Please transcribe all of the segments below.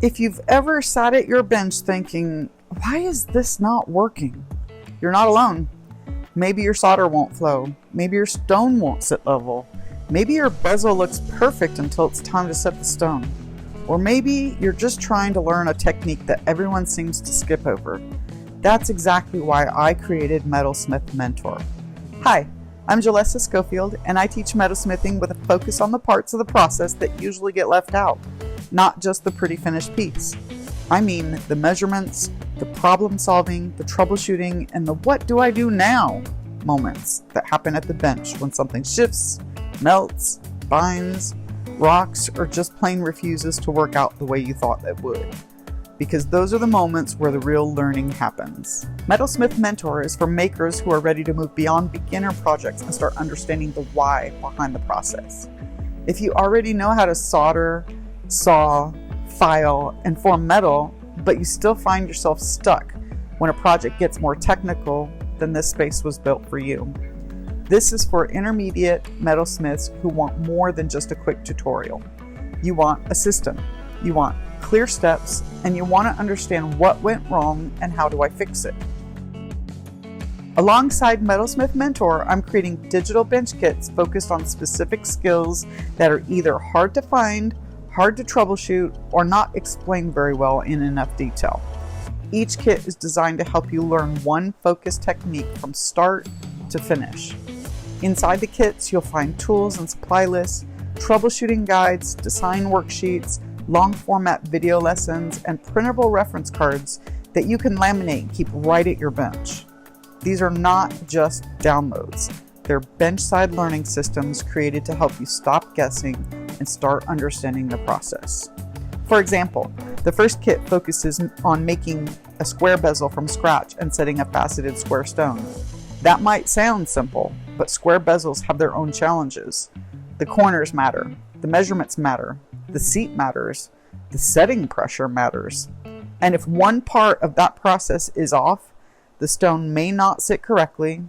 If you've ever sat at your bench thinking, why is this not working? You're not alone. Maybe your solder won't flow. Maybe your stone won't sit level. Maybe your bezel looks perfect until it's time to set the stone. Or maybe you're just trying to learn a technique that everyone seems to skip over. That's exactly why I created Metalsmith Mentor. Hi, I'm Jalessa Schofield, and I teach metalsmithing with a focus on the parts of the process that usually get left out, not just the pretty finished piece. I mean the measurements, the problem solving, the troubleshooting, and the what do I do now moments that happen at the bench when something shifts, melts, binds, rocks, or just plain refuses to work out the way you thought it would. Because those are the moments where the real learning happens. Metalsmith Mentor is for makers who are ready to move beyond beginner projects and start understanding the why behind the process. If you already know how to solder, saw, file, and form metal, but you still find yourself stuck when a project gets more technical, then this space was built for you. This is for intermediate metalsmiths who want more than just a quick tutorial. You want a system. You want clear steps, and you want to understand what went wrong and how do I fix it. Alongside Metalsmith Mentor, I'm creating digital bench kits focused on specific skills that are either hard to find, hard to troubleshoot, or not explained very well in enough detail. Each kit is designed to help you learn one focused technique from start to finish. Inside the kits, you'll find tools and supply lists, troubleshooting guides, design worksheets, long format video lessons, and printable reference cards that you can laminate and keep right at your bench. These are not just downloads. They're bench-side learning systems created to help you stop guessing and start understanding the process. For example, the first kit focuses on making a square bezel from scratch and setting a faceted square stone. That might sound simple, but square bezels have their own challenges. The corners matter, the measurements matter, the seat matters, the setting pressure matters. And if one part of that process is off, the stone may not sit correctly,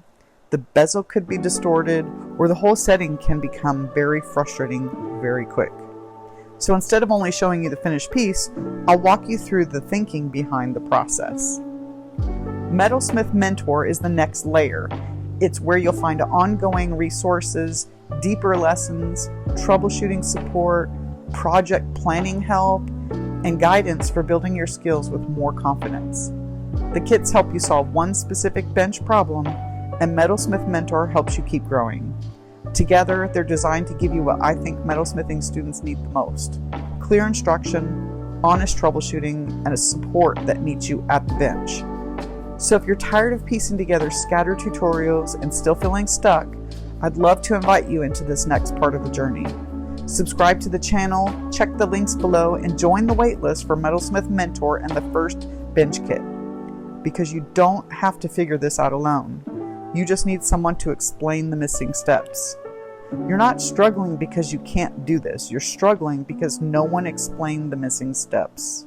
the bezel could be distorted, or the whole setting can become very frustrating very quick. So instead of only showing you the finished piece, I'll walk you through the thinking behind the process. Metalsmith Mentor is the next layer. It's where you'll find ongoing resources, deeper lessons, troubleshooting support, project planning help, and guidance for building your skills with more confidence. The kits help you solve one specific bench problem, and Metalsmith Mentor helps you keep growing. Together, they're designed to give you what I think metalsmithing students need the most: clear instruction, honest troubleshooting, and a support that meets you at the bench. So if you're tired of piecing together scattered tutorials and still feeling stuck, I'd love to invite you into this next part of the journey. Subscribe to the channel, check the links below, and join the waitlist for Metalsmith Mentor and the first bench kit. Because you don't have to figure this out alone. You just need someone to explain the missing steps. You're not struggling because you can't do this. You're struggling because no one explained the missing steps.